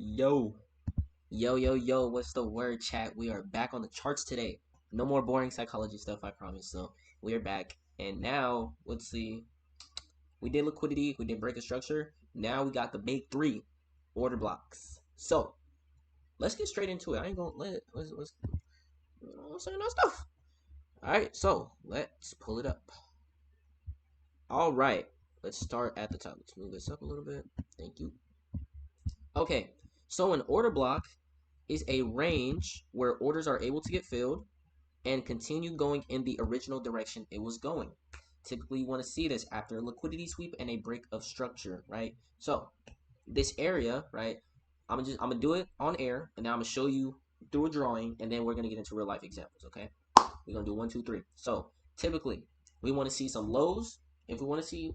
Yo, yo, what's the word, chat? We are back on the charts today. No more boring psychology stuff, I promise. So, we are back. And now, let's see. We did liquidity, we did break of structure. Now we got the big three order blocks. So, let's get straight into it. I ain't gonna let's say no stuff. Alright, so let's pull it up. Alright, let's start at the top. Let's move this up a little bit. Thank you. Okay, so an order block is a range where orders are able to get filled and continue going in the original direction it was going. Typically, you want to see this after a liquidity sweep and a break of structure, right? So, this area, right? I'm gonna do it on air, and then I'm gonna show you through a drawing, and then we're gonna get into real life examples. Okay? We're gonna do 1, 2, 3. So, typically, we want to see some lows. If we want to see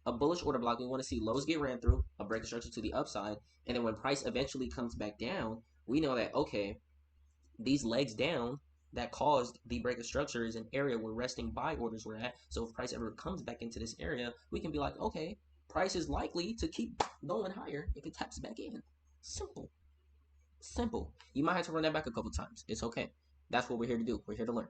a bullish order block, we want to see lows get ran through, a break of structure to the upside, and then when price eventually comes back down, we know that okay, these legs down that caused the break of structure is an area where resting buy orders were at. So if price ever comes back into this area, we can be like, okay, price is likely to keep going higher if it taps back in. Simple. Simple. You might have to run that back a couple times. It's okay. That's what we're here to do. We're here to learn.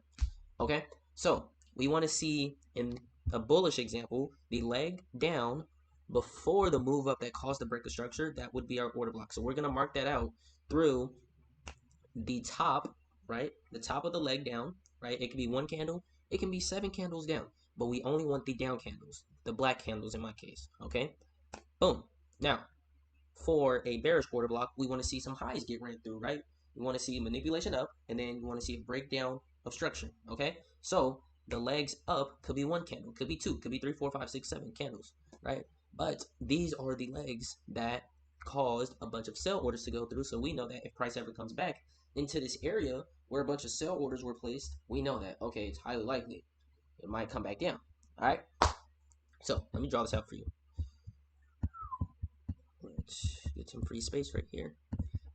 Okay? So we want to see in a bullish example, the leg down before the move up that caused the break of structure. That would be our order block. So we're going to mark that out through the top, right? The top of the leg down, right? It can be one candle, it can be 7 candles down, but we only want the down candles, the black candles in my case, okay? Boom. Now, for a bearish order block, we want to see some highs get ran through, right? We want to see manipulation up, and then you want to see a breakdown of structure, okay? So the legs up could be 1 candle, could be 2, could be 3, 4, 5, 6, 7 candles, right? But these are the legs that caused a bunch of sell orders to go through. So we know that if price ever comes back into this area where a bunch of sell orders were placed, we know that, okay, it's highly likely it might come back down. All right. So let me draw this out for you. Let's get some free space right here.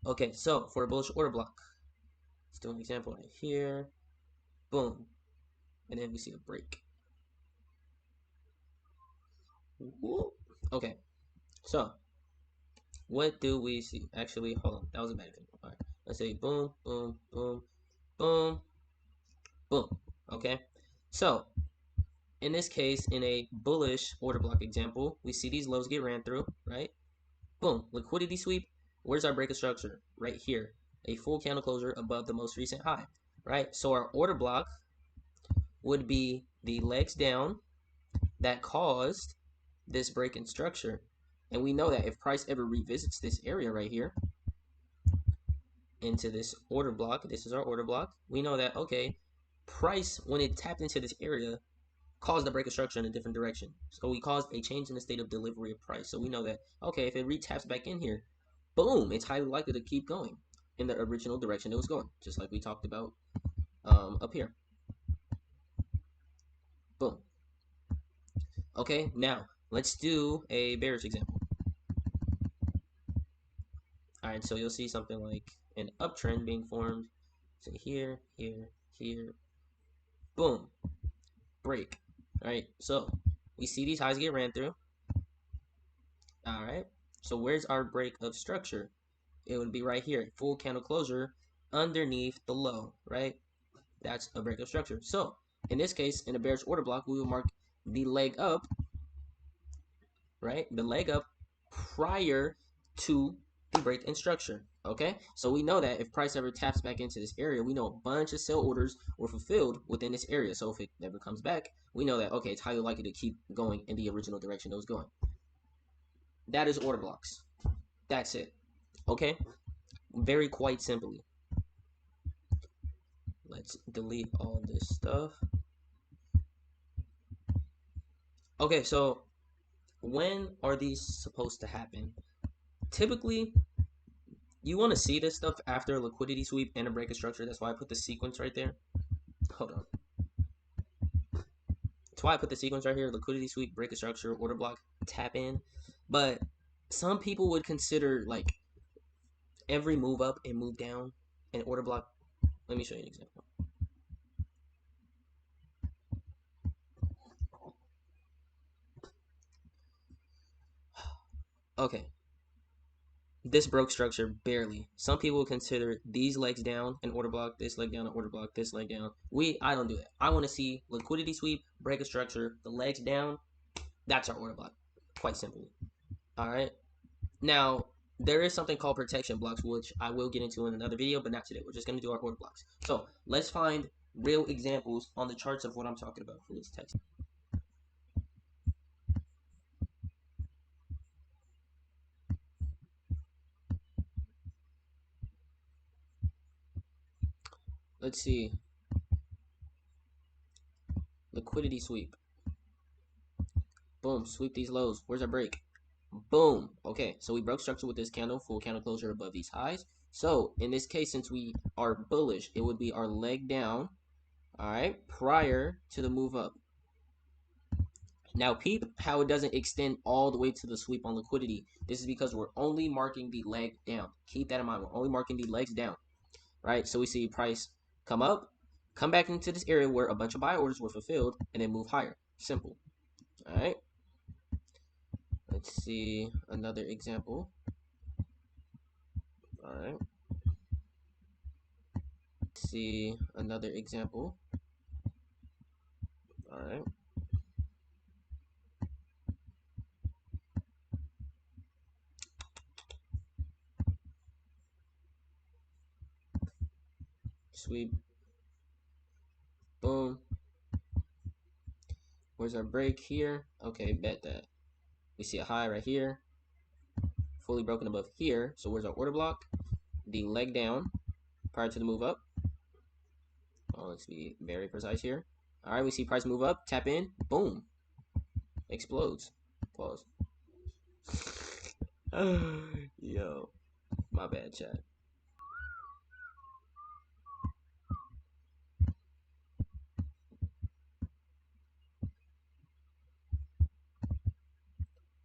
Okay, so for a bullish order block, let's do an example right here. Boom. And then we see a break. Okay, so what do we see? Actually, hold on. That was a bad example. All right, let's say boom, boom, boom, boom, boom. Okay, so in this case, in a bullish order block example, we see these lows get ran through, right? Boom, liquidity sweep. Where's our break of structure? Right here. A full candle closure above the most recent high, right? So our order block would be the legs down that caused this break in structure. And we know that if price ever revisits this area right here into this order block, this is our order block, we know that, okay, price, when it tapped into this area, caused the break of structure in a different direction. So we caused a change in the state of delivery of price. So we know that, okay, if it retaps back in here, boom, it's highly likely to keep going in the original direction it was going, just like we talked about up here. Boom. Okay, now let's do a bearish example. All right, so you'll see something like an uptrend being formed. So here, here, here, boom, break. All right, so we see these highs get ran through. All right, so where's our break of structure? It would be right here, full candle closure underneath the low, right? That's a break of structure. So in this case, in a bearish order block, we will mark the leg up, right? The leg up prior to the break in structure. Okay, so we know that if price ever taps back into this area, we know a bunch of sell orders were fulfilled within this area. So if it never comes back, we know that, okay, it's highly likely to keep going in the original direction it was going. That is order blocks. That's it. Okay, very quite simply. Let's delete all this stuff. Okay, so when are these supposed to happen? Typically, you want to see this stuff after a liquidity sweep and a break of structure. That's why I put the sequence right there. Hold on. That's why I put the sequence right here. Liquidity sweep, break of structure, order block, tap in. But some people would consider like every move up and move down an order block. Let me show you an example. Okay. This broke structure barely. Some people consider these legs down an order block, this leg down an order block, this leg down. I don't do that. I want to see liquidity sweep, break a structure, the legs down. That's our order block. Quite simply. All right. Now, there is something called protection blocks, which I will get into in another video, but not today. We're just going to do our order blocks. So let's find real examples on the charts of what I'm talking about for this text. Let's see. Liquidity sweep. Boom. Sweep these lows. Where's our break? Boom. Okay, so we broke structure with this candle, full candle closure above these highs. So in this case, since we are bullish, it would be our leg down, all right, prior to the move up. Now peep how it doesn't extend all the way to the sweep on liquidity. This is because we're only marking the leg down. Keep that in mind. We're only marking the legs down, right? So we see price come up, come back into this area where a bunch of buy orders were fulfilled, and then move higher. Simple. All right. Let's see another example. All right. Let's see another example. All right. Sweep. Boom. Where's our break here? Okay, bet that. We see a high right here. Fully broken above here. So where's our order block? The leg down prior to the move up. Oh, let's be very precise here. All right, we see price move up. Tap in. Boom. Explodes. Pause. Yo. My bad, chat.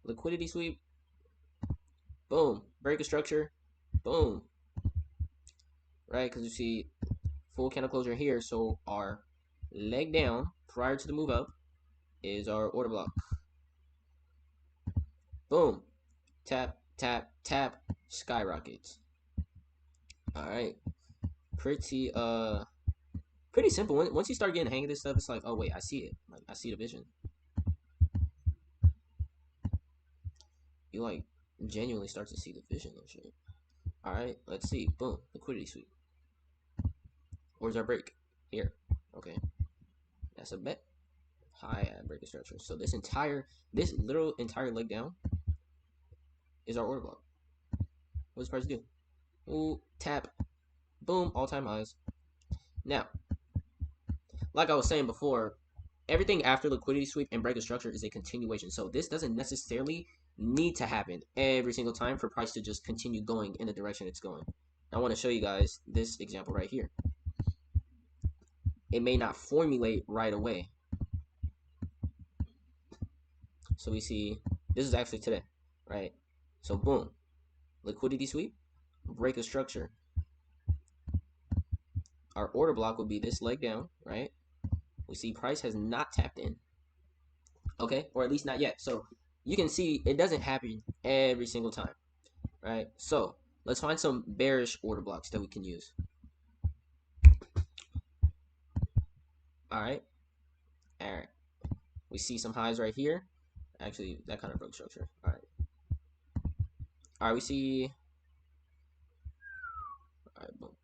Liquidity sweep. Boom. Break a structure. Boom. Right, because you see full candle closure here. So our leg down prior to the move up is our order block. Boom. Tap, tap, tap. Skyrockets. All right. Pretty simple. Once you start getting the hang of this stuff, it's like, oh wait, I see it. Like I see the vision. You like genuinely start to see the vision and shit. All right, let's see. Boom, liquidity sweep. Where's our break? Here. Okay, that's a bet. High at break of structure. So this literal entire leg down is our order block. What does price do? Ooh, tap, boom, all-time highs. Now, like I was saying before, everything after liquidity sweep and break of structure is a continuation. So this doesn't necessarily need to happen every single time for price to just continue going in the direction it's going. I want to show you guys this example right here. It may not formulate right away. So we see, this is actually today, right? So boom, liquidity sweep, break of structure. Our order block will be this leg down, right? We see price has not tapped in, okay? Or at least not yet. So you can see it doesn't happen every single time, right? So let's find some bearish order blocks that we can use. All right. We see some highs right here. Actually, that kind of broke structure. All right, we see. All right, boom.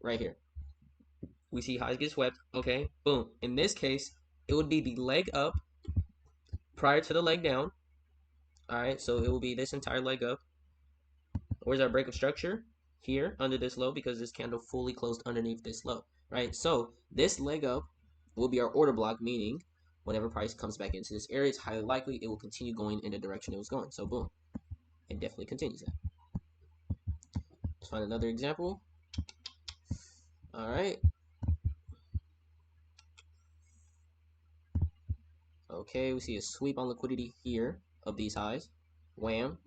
Right here. We see highs get swept. Okay, boom. In this case, it would be the leg up prior to the leg down. All right, so it will be this entire leg up. Where's our break of structure? Here, under this low, because this candle fully closed underneath this low, right? So this leg up will be our order block, meaning whenever price comes back into this area, it's highly likely it will continue going in the direction it was going. So boom, it definitely continues that. Let's find another example. All right. Okay, we see a sweep on liquidity here of these highs. Wham.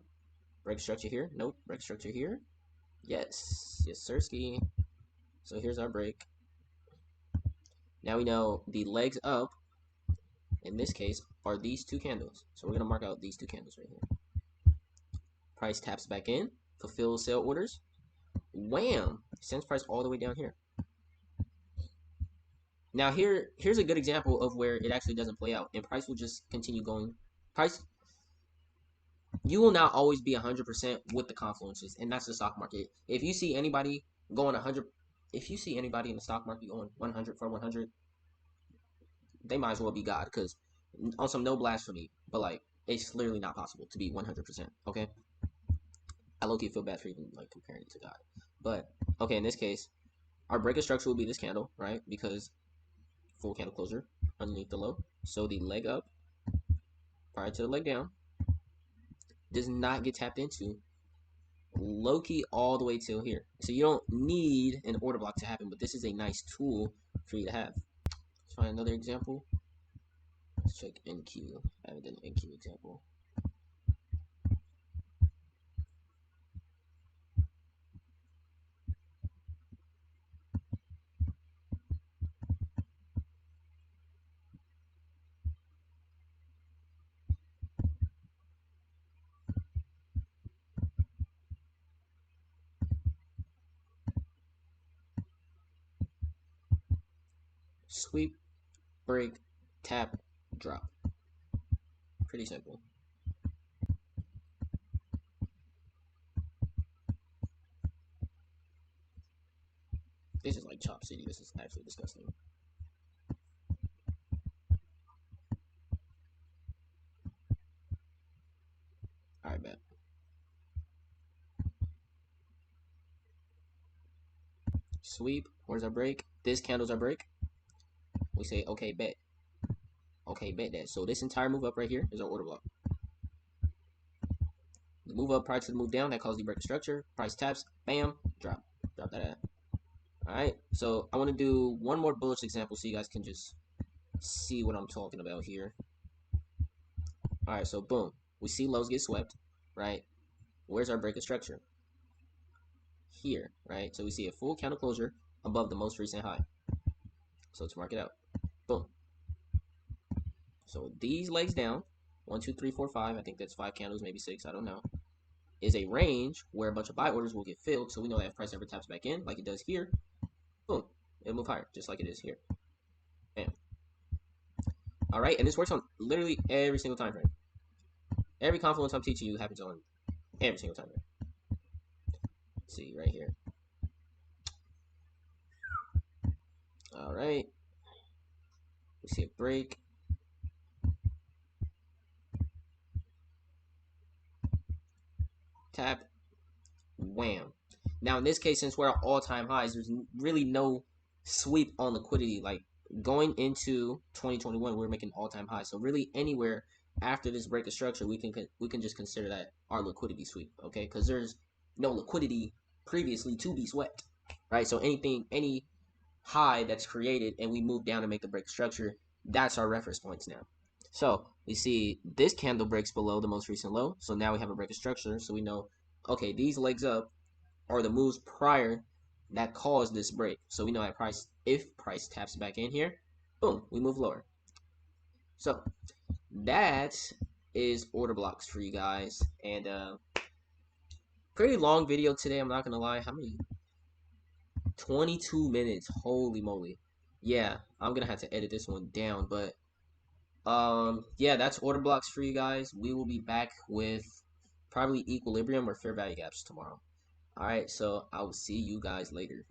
Break structure here. Nope. Break structure here. Yes. Yes, sirski. So here's our break. Now we know the legs up, in this case, are these two candles. So we're going to mark out these two candles right here. Price taps back in, fulfills sale orders. Wham! Sends price all the way down here. Now here's a good example of where it actually doesn't play out, and price will just continue going. Price, you will not always be 100% with the confluences, and that's the stock market. If you see anybody going 100, if you see anybody in the stock market going 100 for 100, they might as well be God, because on some no blasphemy, but like it's literally not possible to be 100%. Okay, I low-key feel bad for even like comparing it to God, but okay, in this case, our break of structure will be this candle, right? Because full candle closure underneath the low, so the leg up prior to the leg down does not get tapped into low-key all the way till here. So you don't need an order block to happen, but this is a nice tool for you to have. Let's find another example. Let's check NQ. I haven't done an NQ example. Sweep, break, tap, drop. Pretty simple. This is like Chop City. This is actually disgusting. Alright, bet. Sweep, where's our break? This candle's our break. We say, okay, bet. Okay, bet that. So this entire move up right here is our order block. The move up prior to the move down, that caused the break of structure. Price taps, bam, drop. Drop that out. Alright, so I want to do one more bullish example so you guys can just see what I'm talking about here. Alright, so boom. We see lows get swept, right? Where's our break of structure? Here, right? So we see a full candle closure above the most recent high. So let's mark it out. Boom. So these legs down, 1, 2, 3, 4, 5, I think that's 5 candles, maybe 6, I don't know, is a range where a bunch of buy orders will get filled. So we know that if price ever taps back in, like it does here, boom, it'll move higher, just like it is here. Bam. All right, and this works on literally every single time frame. Every confluence I'm teaching you happens on every single time frame. Let's see right here. All right, we see a break. Tap, wham. Now in this case, since we're at all-time highs, there's really no sweep on liquidity. Like going into 2021, we're making all-time highs. So really anywhere after this break of structure, we can just consider that our liquidity sweep, okay? Because there's no liquidity previously to be swept, right? So any high that's created and we move down to make the break of structure, that's our reference points now. So we see this candle breaks below the most recent low. So now we have a break of structure. So we know, okay, these legs up are the moves prior that caused this break. So we know that price, if price taps back in here, boom, we move lower. So that is order blocks for you guys. And pretty long video today, I'm not gonna lie. How many? 22 minutes. Holy moly. Yeah, I'm gonna have to edit this one down, but yeah, that's order blocks for you guys. We will be back with probably equilibrium or fair value gaps tomorrow. All right, so I will see you guys later.